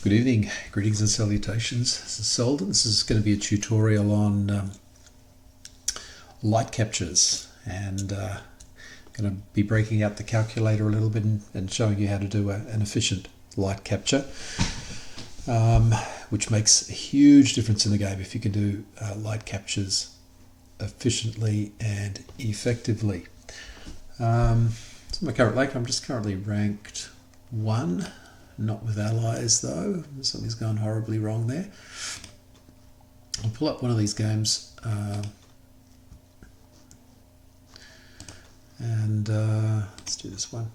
Good evening, greetings and salutations. This is Seldon. This is going to be a tutorial on light captures, and going to be breaking out the calculator a little bit and showing you how to do an efficient light capture, which makes a huge difference in the game if you can do light captures efficiently and effectively. So my current rank, I'm just currently ranked 1. Not with allies though, something's gone horribly wrong there. I'll pull up one of these games and let's do this one.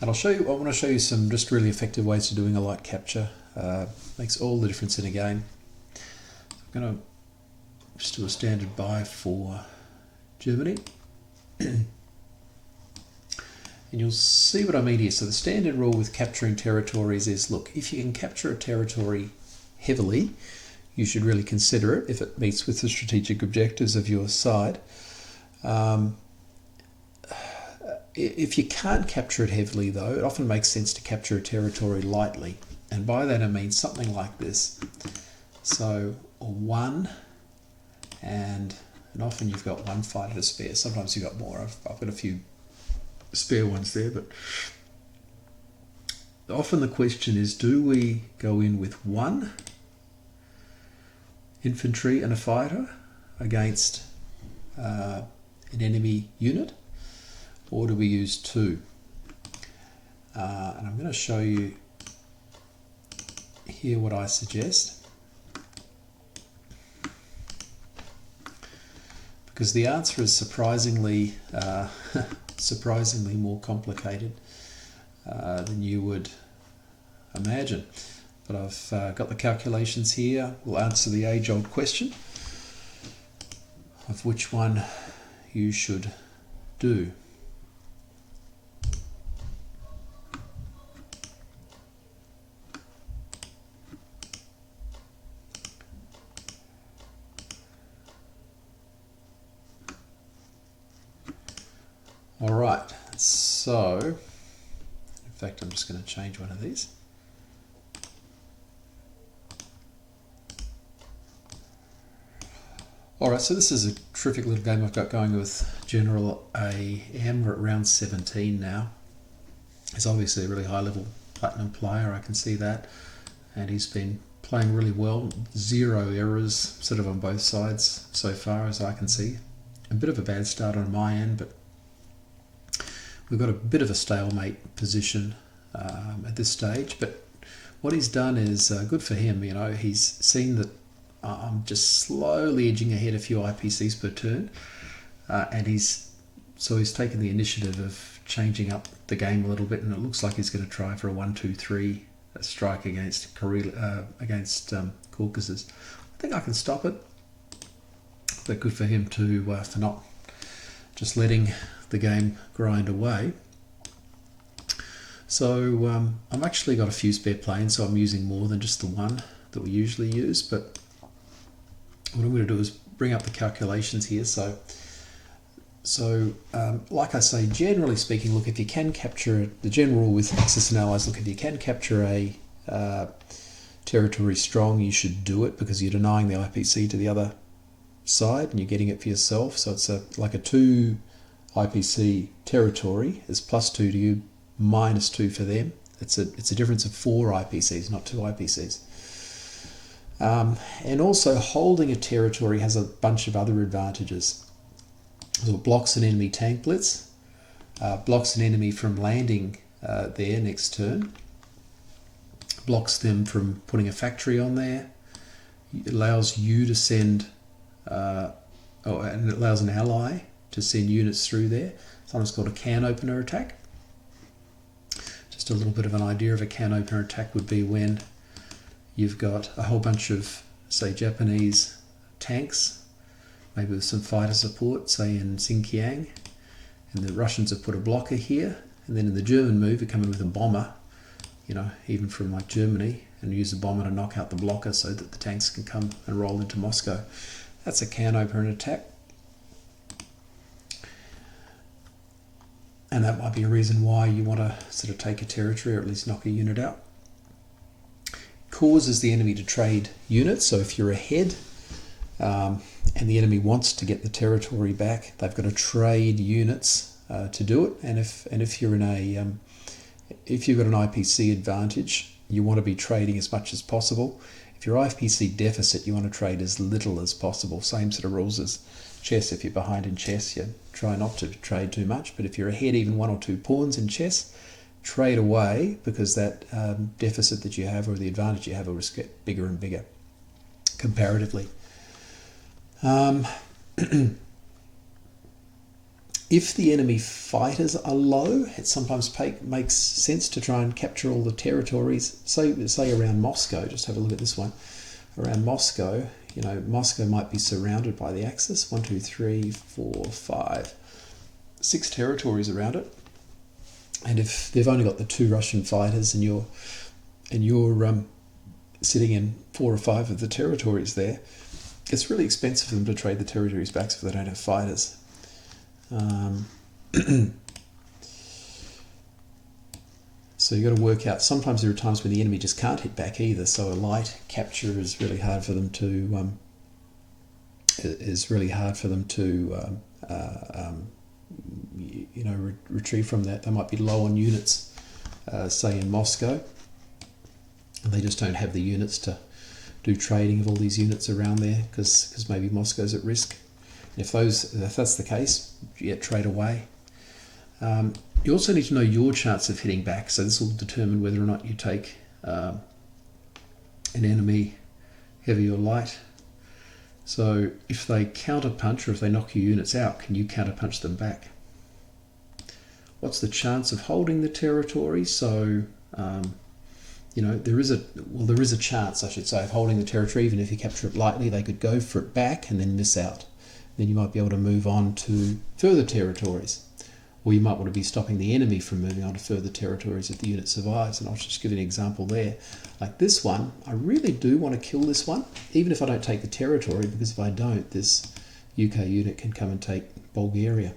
And I want to show you some just really effective ways of doing a light capture. Makes all the difference in a game. I'm going to just do a standard buy for Germany. And you'll see what I mean here. So the standard rule with capturing territories is, look, if you can capture a territory heavily, you should really consider it if it meets with the strategic objectives of your side. If you can't capture it heavily though, it often makes sense to capture a territory lightly. And by that I mean something like this. So 1, and often you've got 1 fighter to spare. Sometimes you've got more. I've got a few spare ones there, but often the question is, do we go in with 1 infantry and a fighter against an enemy unit, or do we use 2? And I'm going to show you here what I suggest, because the answer is surprisingly more complicated than you would imagine. But I've got the calculations here. We'll answer the age-old question of which one you should do. All right, so in fact I'm just going to change one of these. All right, so this is a terrific little game I've got going with General AM. We're at round 17 now. He's obviously a really high level platinum player, I can see that, and he's been playing really well. 0 errors sort of on both sides so far as I can see. A bit of a bad start on my end, but we've got a bit of a stalemate position at this stage, but what he's done is good for him. You know, he's seen that I'm just slowly edging ahead a few IPCs per turn, and he's taken the initiative of changing up the game a little bit, and it looks like he's going to try for a 1-2-3 strike against Caucasus. I think I can stop it, but good for him to for not just letting the game grind away. So I've actually got a few spare planes, so I'm using more than just the one that we usually use. But what I'm going to do is bring up the calculations here. So like I say, generally speaking, look, if you can capture the general rule with Axis and Allies, look, if you can capture a territory strong, you should do it, because you're denying the IPC to the other side and you're getting it for yourself. So it's like a 2 IPC territory is +2 to you, -2 for them. It's a difference of 4 IPCs, not 2 IPCs. And also holding a territory has a bunch of other advantages. So it blocks an enemy tank blitz, blocks an enemy from landing there next turn, blocks them from putting a factory on there. It allows you to send, and it allows an ally to send units through there. Sometimes called a can opener attack. Just a little bit of an idea of a can opener attack would be when you've got a whole bunch of, say, Japanese tanks, maybe with some fighter support, say in Xinjiang, and the Russians have put a blocker here, and then in the German move you come in with a bomber, you know, even from like Germany, and use the bomber to knock out the blocker so that the tanks can come and roll into Moscow. That's a can opener attack. and that might be a reason why you want to sort of take a territory or at least knock a unit out. Causes the enemy to trade units, so if you're ahead and the enemy wants to get the territory back, they've got to trade units to do it. And if you're in a if you've got an IPC advantage, you want to be trading as much as possible. If you're IPC deficit, you want to trade as little as possible. Same sort of rules as chess. If you're behind in chess, you try not to trade too much. But if you're ahead even 1 or 2 pawns in chess, trade away, because that deficit that you have, or the advantage you have, will just get bigger and bigger comparatively. If the enemy fighters are low, it sometimes makes sense to try and capture all the territories. Say around Moscow, just have a look at this one. Around Moscow, you know, Moscow might be surrounded by the Axis. 1, 2, 3, 4, 5, 6 territories around it. And if they've only got the 2 Russian fighters and you're sitting in 4 or 5 of the territories there, it's really expensive for them to trade the territories back if they don't have fighters. So you've got to work out. Sometimes there are times when the enemy just can't hit back either. So a light capture is really hard for them to retrieve from that. They might be low on units, say in Moscow, and they just don't have the units to do trading of all these units around there because maybe Moscow's at risk. If that's the case, yeah, trade away. You also need to know your chance of hitting back, so this will determine whether or not you take an enemy heavy or light. So if they counterpunch, or if they knock your units out, can you counterpunch them back? What's the chance of holding the territory? So there is a chance, I should say, of holding the territory. Even if you capture it lightly, they could go for it back and then miss out. Then you might be able to move on to further territories. Or you might want to be stopping the enemy from moving on to further territories if the unit survives. And I'll just give you an example there. Like this one, I really do want to kill this one, even if I don't take the territory, because if I don't, this UK unit can come and take Bulgaria.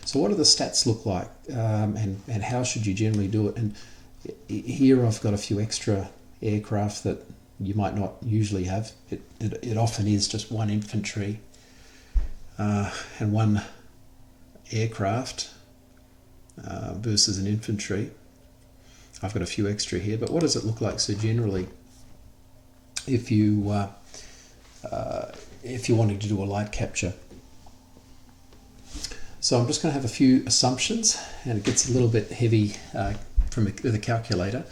So what do the stats look like, and how should you generally do it? And here I've got a few extra aircraft that you might not usually have. It often is just 1 infantry and 1 aircraft versus an infantry. I've got a few extra here, but what does it look like? So generally, if you're wanting to do a light capture, so I'm just going to have a few assumptions, and it gets a little bit heavy with a calculator.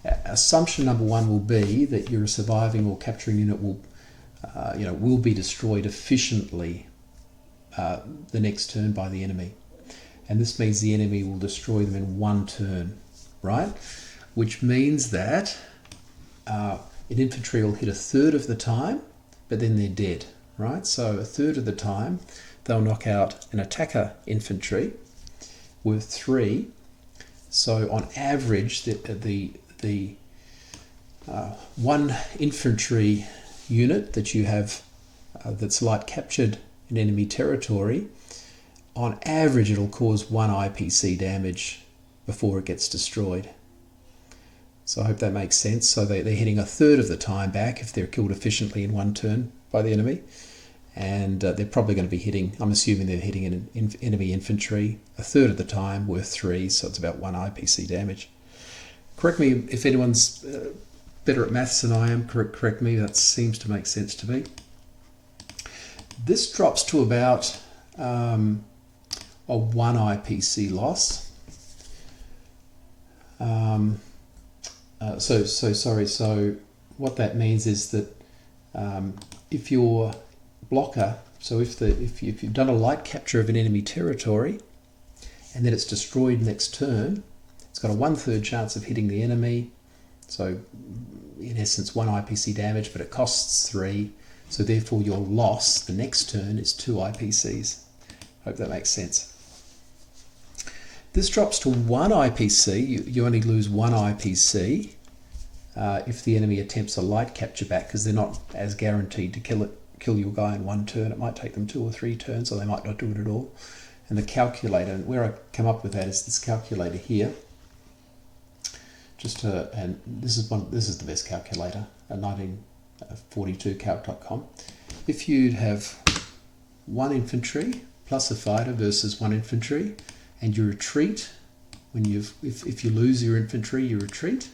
Assumption number 1 will be that your surviving or capturing unit will be destroyed efficiently the next turn by the enemy, and this means the enemy will destroy them in 1 turn, right? Which means that an infantry will hit 1/3 of the time, but then they're dead, right? So 1/3 of the time they'll knock out an attacker infantry worth 3. So on average, the 1 infantry unit that you have that's light captured in enemy territory, on average it'll cause 1 IPC damage before it gets destroyed. So I hope that makes sense. So they're hitting 1/3 of the time back if they're killed efficiently in 1 turn by the enemy, and they're probably going to be hitting, I'm assuming they're hitting an enemy infantry 1/3 of the time worth 3, so it's about 1 IPC damage. Correct me if anyone's better at maths than I am, correct me, that seems to make sense to me. This drops to about a 1 IPC loss. So what that means is that if your blocker, so if you've done a light capture of an enemy territory and then it's destroyed next turn, it's got a 1/3 chance of hitting the enemy. So in essence 1 IPC damage, but it costs 3. So therefore your loss the next turn is 2 IPCs. Hope that makes sense. This drops to 1 IPC. You only lose 1 IPC if the enemy attempts a light capture back, because they're not as guaranteed to kill your guy in 1 turn. It might take them 2 or 3 turns, or they might not do it at all. And the calculator, and where I come up with that is this calculator here. And this is the best calculator, 1942calc.com. If you'd have one infantry plus a fighter versus one infantry, and you retreat if you lose your infantry, you retreat.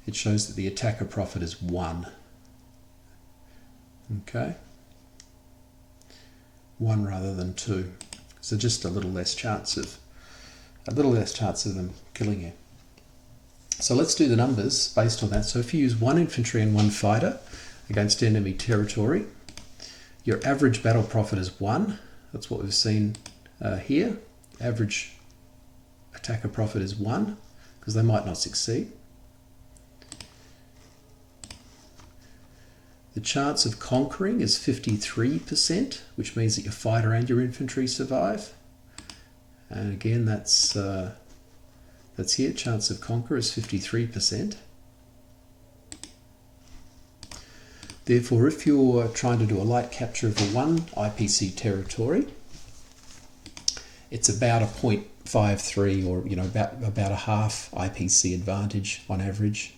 It shows that the attacker profit is 1. Okay, 1 rather than 2. So just a little less chance of them killing you. So let's do the numbers based on that. So if you use one infantry and one fighter against enemy territory, your average battle profit is 1. That's what we've seen here. Average attacker profit is 1, because they might not succeed. The chance of conquering is 53%, which means that your fighter and your infantry survive. And again, that's here. Chance of conquer is 53%. Therefore, if you're trying to do a light capture of a 1 IPC territory, it's about a 0.53, or about a half IPC advantage on average.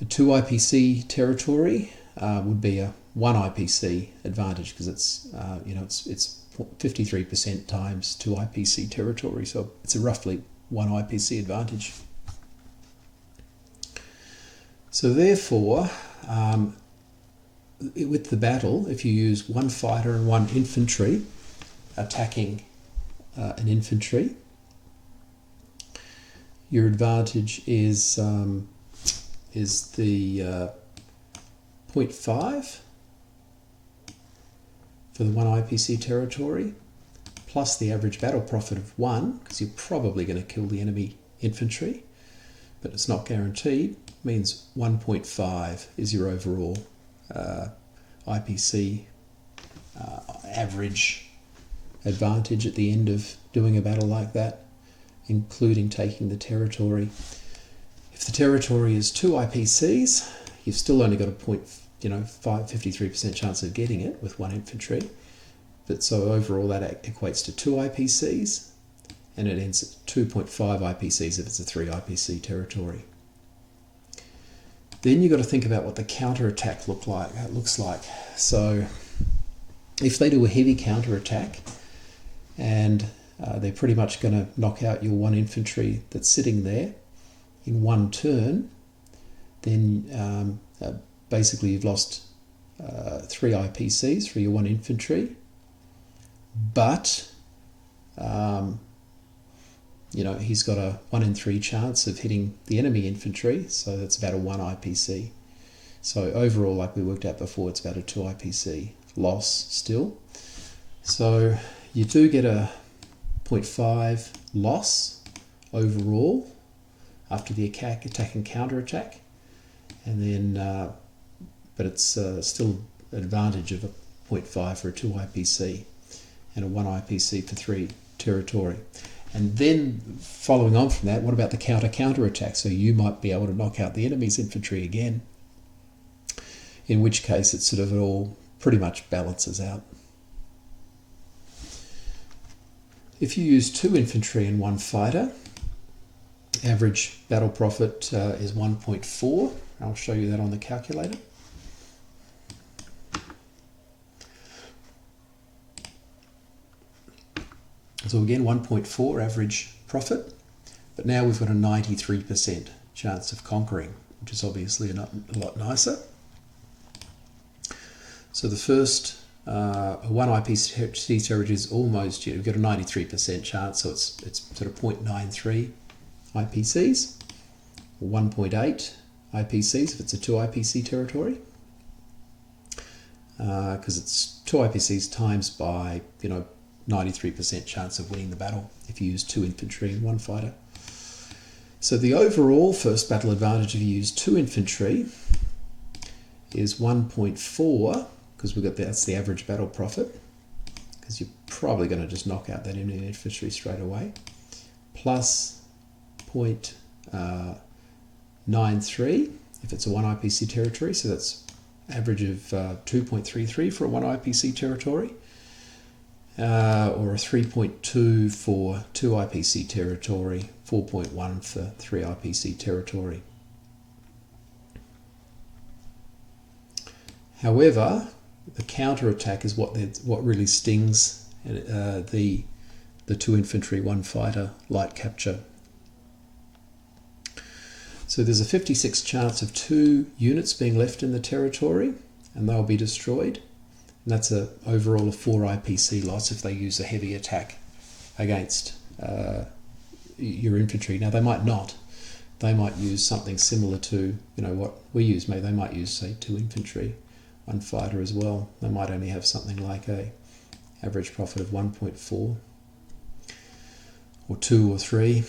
A 2 IPC territory would be a 1 IPC advantage, because it's 53% times 2 IPC territory, so it's a roughly 1 IPC advantage. So therefore, with the battle, if you use one fighter and one infantry attacking an infantry, your advantage is the 0.5 for the 1 IPC territory, plus the average battle profit of 1, because you're probably going to kill the enemy infantry, but it's not guaranteed, means 1.5 is your overall IPC average advantage at the end of doing a battle like that, including taking the territory. If the territory is 2 IPCs, you've still only got a 53% chance of getting it with 1 infantry. But so overall that equates to 2 IPCs, and it ends at 2.5 IPCs if it's a 3 IPC territory. Then you've got to think about what the counter-attack looks like. So if they do a heavy counter-attack, and they're pretty much going to knock out your 1 infantry that's sitting there in 1 turn, then basically you've lost 3 IPCs for your 1 infantry, but he's got a 1 in 3 chance of hitting the enemy infantry, so that's about a 1 IPC. So overall, like we worked out before, it's about a 2 IPC loss still. So you do get a 0.5 loss overall after the attack and counter-attack, and then but it's still an advantage of a 0.5 for a 2 IPC and a 1 IPC for 3 territory. And then following on from that, what about the counter-attack? So you might be able to knock out the enemy's infantry again, in which case it all pretty much balances out. If you use 2 infantry and 1 fighter, average battle profit is 1.4. I'll show you that on the calculator. So again, 1.4 average profit, but now we've got a 93% chance of conquering, which is obviously a lot nicer. So the first 1 IPC territory is almost, you've got a 93% chance, so it's sort of 0.93 IPCs, or 1.8 IPCs if it's a 2 IPC territory, because it's 2 IPCs times by 93% chance of winning the battle if you use 2 infantry and 1 fighter. So the overall first battle advantage if you use 2 infantry is 1.4, because that's the average battle profit, because you're probably going to just knock out that enemy infantry straight away, plus 0.93 if it's a 1 IPC territory, so that's average of 2.33 for a 1 IPC territory. or a 3.2 for 2 IPC territory, 4.1 for 3 IPC territory. However, the counter-attack is what really stings the 2 infantry, 1 fighter light capture. So there's a 56 chance of 2 units being left in the territory, and they'll be destroyed. And that's overall a 4 IPC loss if they use a heavy attack against your infantry. Now they might not. They might use something similar to what we use. Maybe they might use, say, 2 infantry, 1 fighter as well. They might only have something like a average profit of 1.4 or 2 or 3.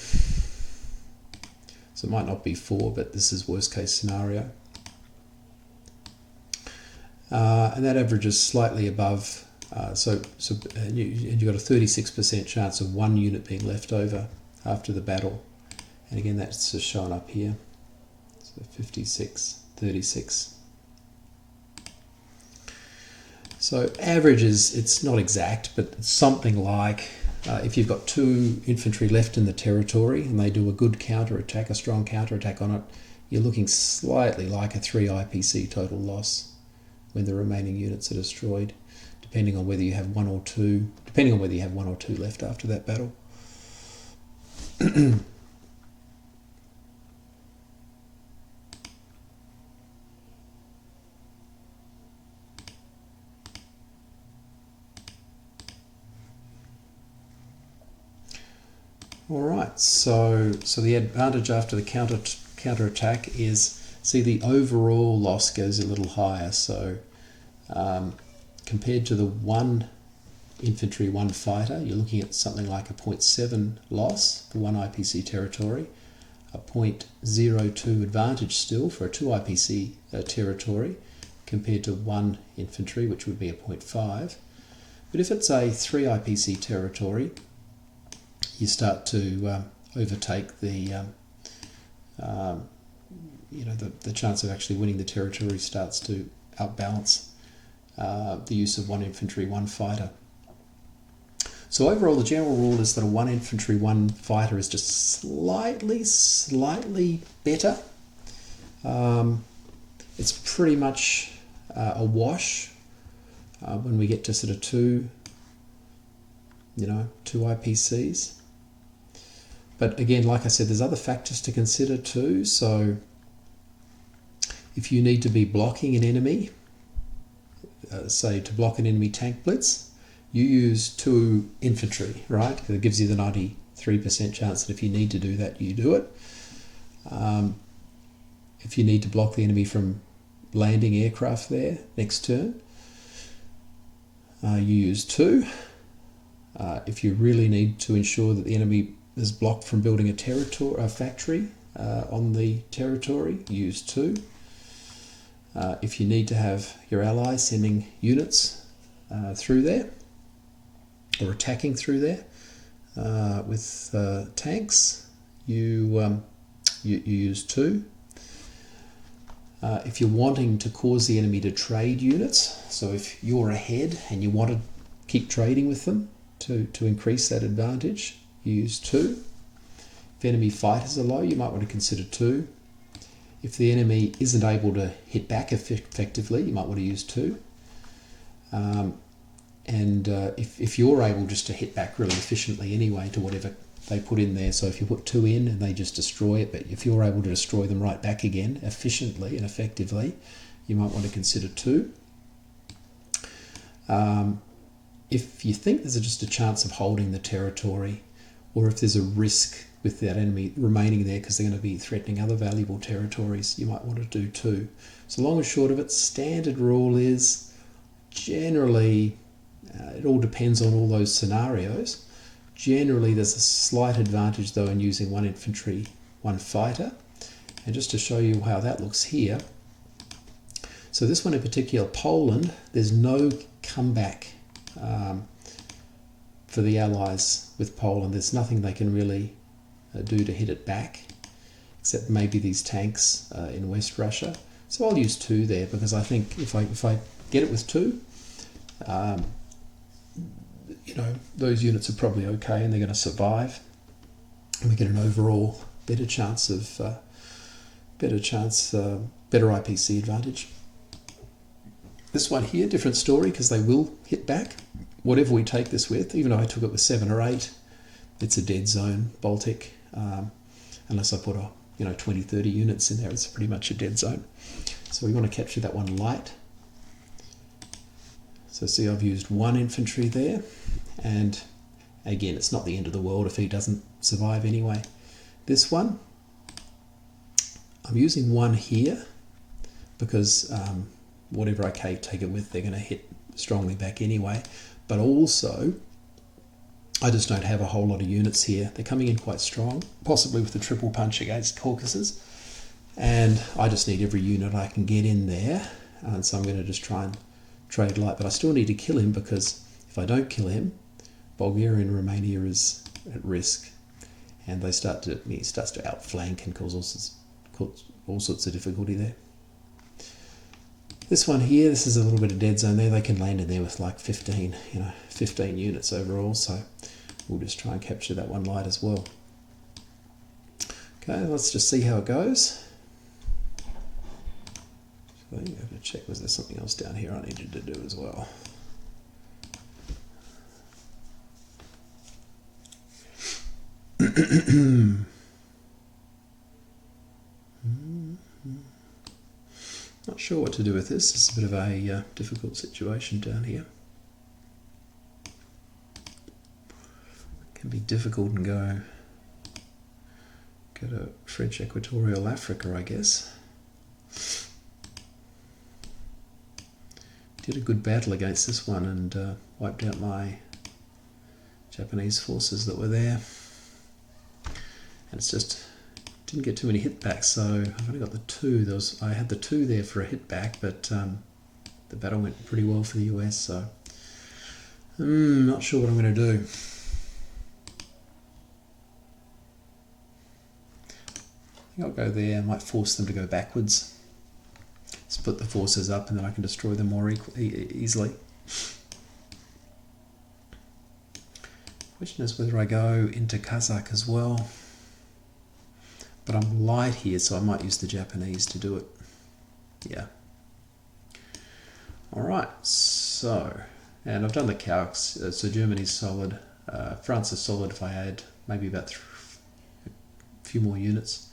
So it might not be 4, but this is worst case scenario. And that average is slightly above, and you've got a 36% chance of 1 unit being left over after the battle. And again, that's just shown up here. So 56, 36. So average it's not exact, but it's something like, if you've got 2 infantry left in the territory and they do a good counter-attack, a strong counter-attack on it, you're looking slightly like a 3 IPC total loss when the remaining units are destroyed, depending on whether you have 1 or 2, left after that battle. Alright, so the advantage after the counter attack is, see, the overall loss goes a little higher. So compared to the 1 infantry, 1 fighter, you're looking at something like a 0.7 loss for 1 IPC territory, a 0.02 advantage still for a 2 IPC territory compared to 1 infantry, which would be a 0.5. But if it's a 3 IPC territory, you start to overtake the chance of actually winning the territory starts to outbalance the use of 1 infantry, 1 fighter. So overall, the general rule is that a 1 infantry, 1 fighter is just slightly better. It's pretty much a wash when we get to sort of 2 IPCs. But again, like I said, there's other factors to consider too. So if you need to be blocking an enemy, say to block an enemy tank blitz, you use 2 infantry, right? It gives you the 93% chance that if you need to do that, you do it. If you need to block the enemy from landing aircraft there next turn, you use 2. If you really need to ensure that the enemy is blocked from building a factory on the territory, use 2. If you need to have your allies sending units through there or attacking through there with tanks, you use 2. If you're wanting to cause the enemy to trade units, so if you're ahead and you want to keep trading with them to increase that advantage, use 2. If enemy fighters are low, you might want to consider 2. If the enemy isn't able to hit back effectively, you might want to use 2. If you're able just to hit back really efficiently anyway to whatever they put in there, so if you put 2 in and they just destroy it, but if you're able to destroy them right back again efficiently and effectively, you might want to consider 2. If you think there's just a chance of holding the territory, or if there's a risk with that enemy remaining there because they're going to be threatening other valuable territories, you might want to do 2. So long and short of it, standard rule is generally, it all depends on all those scenarios. Generally, there's a slight advantage though in using 1 infantry, 1 fighter. And just to show you how that looks here, so this one in particular, Poland, there's no comeback for the Allies with Poland. There's nothing they can really do to hit it back, except maybe these tanks in West Russia. So I'll use 2 there because I think if I get it with 2, you know, those units are probably okay and they're going to survive. And we get an overall better chance of better IPC advantage. This one here, different story, because they will hit back. Whatever we take this with, even though I took it with 7 or 8, it's a dead zone Baltic. Unless I put 20, 30 units in there, it's pretty much a dead zone. So we want to capture that one light. So see, I've used 1 infantry there, and again, it's not the end of the world if he doesn't survive anyway. This one, I'm using 1 here because whatever I take it with, they're going to hit strongly back anyway. But also, I just don't have a whole lot of units here. They're coming in quite strong, possibly with the triple punch against Caucasus. And I just need every unit I can get in there. And so I'm going to just try and trade light. But I still need to kill him, because if I don't kill him, Bulgaria and Romania is at risk. And he starts to outflank and cause all sorts of difficulty there. This one here, this is a little bit of dead zone there. They can land in there with like 15 units overall. So we'll just try and capture that one light as well. Okay, let's just see how it goes. So I'm going to check, was there something else down here I needed to do as well? Not sure what to do with this. It's a bit of a difficult situation down here. It can be difficult and go to French Equatorial Africa, I guess. Did a good battle against this one and wiped out my Japanese forces that were there. And it's just didn't get too many hit backs, so I've only got the 2. I had the 2 there for a hit back, but the battle went pretty well for the US, so not sure what I'm going to do. I think I'll go there. I might force them to go backwards. Split the forces up, and then I can destroy them more easily. Question is whether I go into Kazakh as well. But I'm light here, so I might use the Japanese to do it. Yeah. Alright, so, and I've done the CALCs. So Germany's solid. France is solid if I add maybe about a few more units.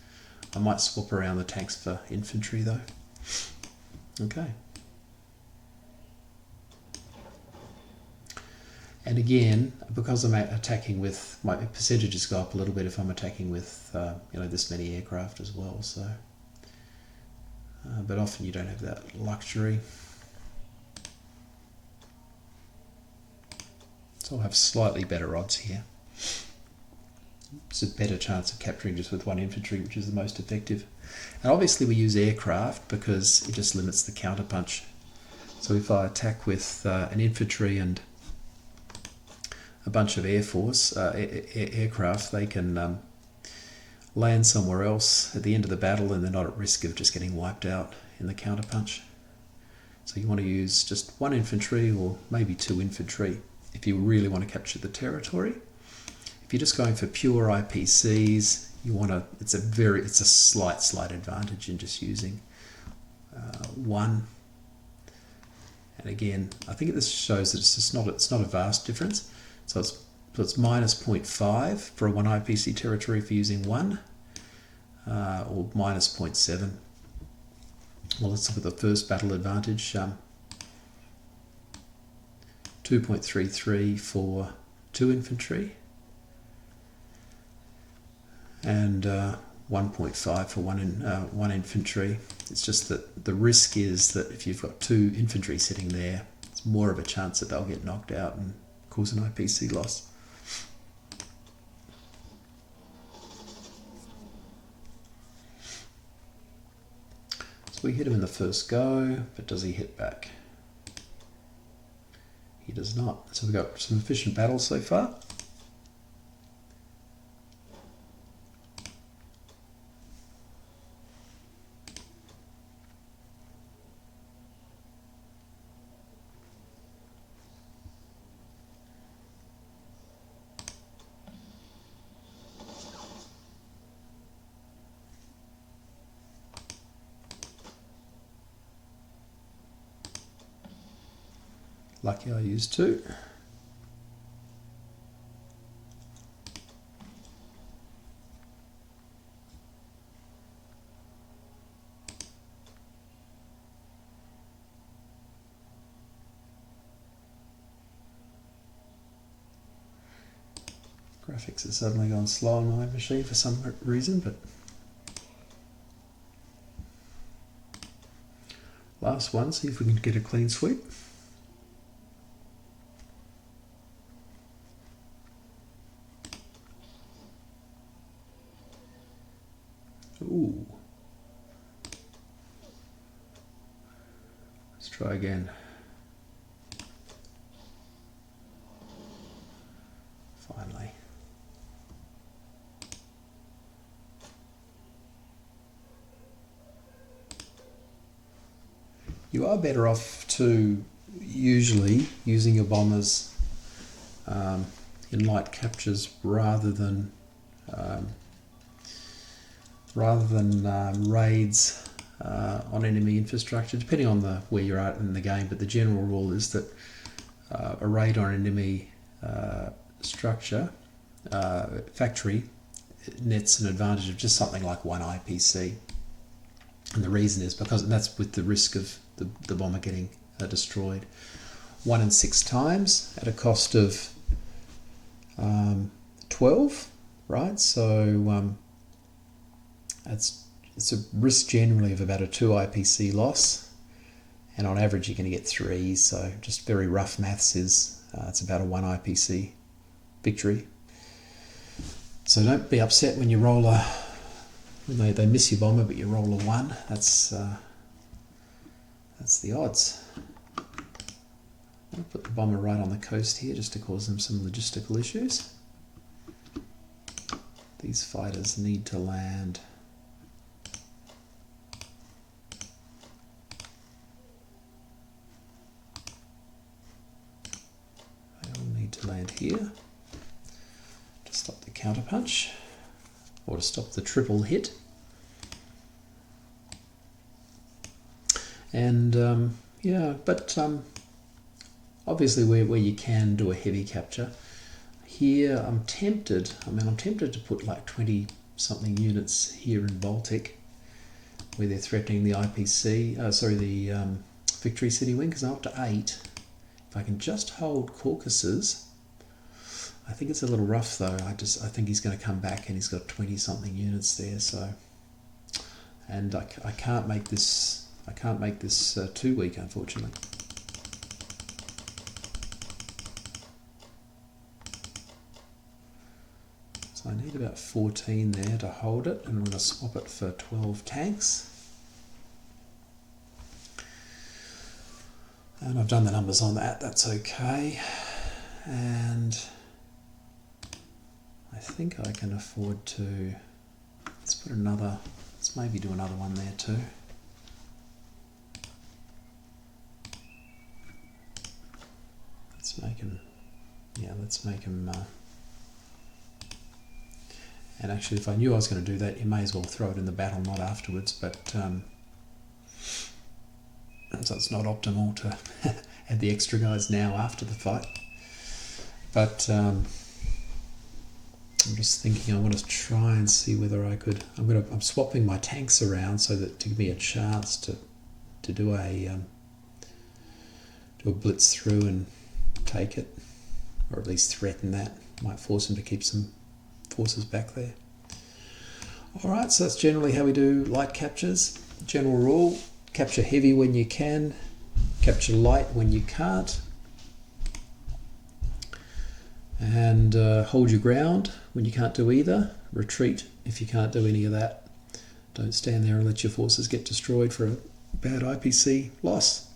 I might swap around the tanks for infantry though. Okay. And again, because I'm attacking with, my percentages go up a little bit if I'm attacking with this many aircraft as well. So, but often you don't have that luxury. So I'll have slightly better odds here. It's a better chance of capturing just with 1 infantry, which is the most effective. And obviously we use aircraft because it just limits the counterpunch. So if I attack with an infantry and a bunch of air force aircraft, they can land somewhere else at the end of the battle, and they're not at risk of just getting wiped out in the counterpunch. So you want to use just 1 infantry or maybe 2 infantry if you really want to capture the territory. If you're just going for pure IPCs, you want to. It's a slight advantage in just using 1. And again, I think this shows that it's not a vast difference. So it's minus 0.5 for a 1 IPC territory for using 1, or minus 0.7. Well, let's look at the first battle advantage. 2.33 for 2 infantry, and 1.5 for 1 infantry. It's just that the risk is that if you've got 2 infantry sitting there, it's more of a chance that they'll get knocked out and cause an IPC loss. So we hit him in the first go, but does he hit back? He does not. So we've got some efficient battles so far. Lucky I used 2. Graphics has suddenly gone slow on my machine for some reason, but last one, see if we can get a clean sweep. Ooh. Let's try again. Finally. You are better off to usually using your bombers in light captures rather than raids on enemy infrastructure, depending on where you're at in the game. But the general rule is that a raid on enemy structure factory nets an advantage of just something like 1 IPC, and the reason is because that's with the risk of the bomber getting destroyed 1 in 6 times at a cost of 12, right? So it's a risk generally of about a 2 IPC loss, and on average you're going to get 3, so just very rough maths is it's about a 1 IPC victory. So don't be upset when you roll when they miss your bomber but you roll a 1. That's the odds. I'll put the bomber right on the coast here just to cause them some logistical issues. These fighters need to land. They all need to land here to stop the counterpunch, or to stop the triple hit. And yeah, but obviously where you can do a heavy capture. Here I'm tempted to put like 20 something units here in Baltic, where they're threatening the IPC, the Victory City wing, because I'm up to 8. If I can just hold Caucasus, I think it's a little rough though. I think he's going to come back and he's got 20 something units there. So, and I can't make this too weak, unfortunately. So I need about 14 there to hold it, and I'm going to swap it for 12 tanks. And I've done the numbers on that, that's okay. And I think I can afford to, let's maybe do another one there too. Let's make him, and actually if I knew I was going to do that, you may as well throw it in the battle, not afterwards, but so it's not optimal to add the extra guys now after the fight. But I'm just thinking I want to try and see whether I could, I'm swapping my tanks around so that to give me a chance to do a blitz through and take it, or at least threaten that. Might force him to keep some forces back there. Alright, so that's generally how we do light captures. General rule, capture heavy when you can, capture light when you can't, and hold your ground when you can't do either. Retreat if you can't do any of that. Don't stand there and let your forces get destroyed for a bad IPC loss.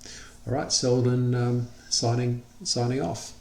Alright, Seldon signing off.